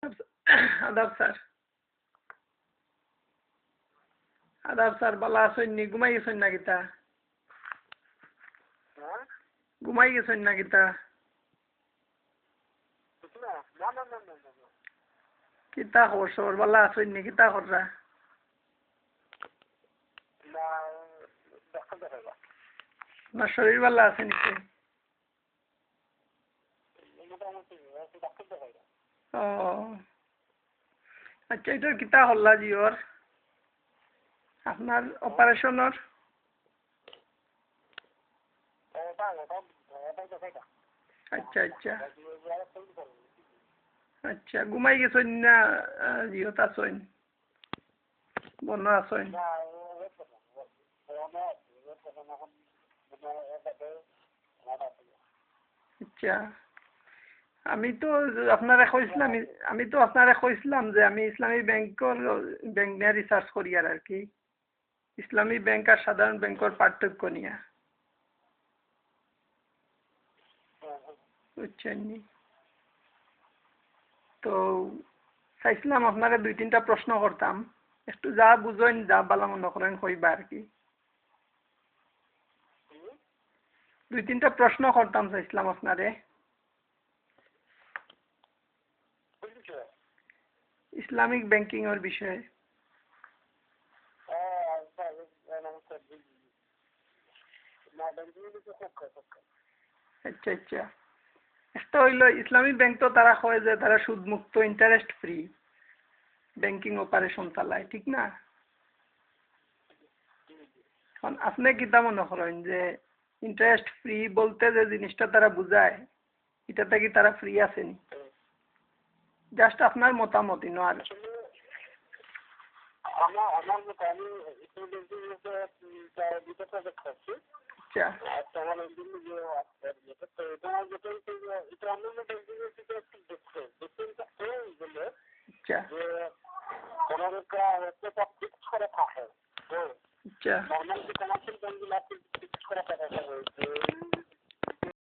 আদাব স্যার। আদাব স্যার, বালা আছেন নি? ঘুমাই গেছেন না কিতা? ঘুমাই গেছেন না কিতা? কিতা খবর? বালা আছেন নি? কিতা কররা? না শরীর বালা আছে নাকি? ও আচ্ছা, এটার কিতা হল্লা জিওর আপনার অপারেশনের? আচ্ছা আচ্ছা আচ্ছা, ঘুমাই গেছেন না জিওত আছেন? বন আছেন? আচ্ছা, আমি তো আপনারা কইছিলাম যে আমি ইসলামী ব্যাংক নিয়ে রিসার্চ করি আর কি। ইসলামী ব্যাংক আর সাধারণ ব্যাংকের পার্থক্য নিয়ে, বুঝছেন নি? তো চাইছিলাম আপনারা 2-3টা প্রশ্ন করতাম, একটু যা বুঝেন যা বালা মনে করেন কইবা আর কি। 2-3টা প্রশ্ন করতাম চাইছিলাম আপনারে ইসলামিক ব্যাংকিং এর বিষয়ে। আচ্ছা আচ্ছা, একটা হইল ইসলামী ব্যাংক তো তারা কয় যে তারা সুদ মুক্ত ইন্টারেস্ট ফ্রি ব্যাংকিং অপারেশন চালায়, ঠিক না? এখন আপনি কিতা মনে করেন যে ইন্টারেস্ট ফ্রি বলতে যে জিনিসটা তারা বুঝায় এটাতে কি তারা ফ্রি আসেনি? জাস্ট আপনার মতামত ইনো। আর আচ্ছা আচ্ছা আচ্ছা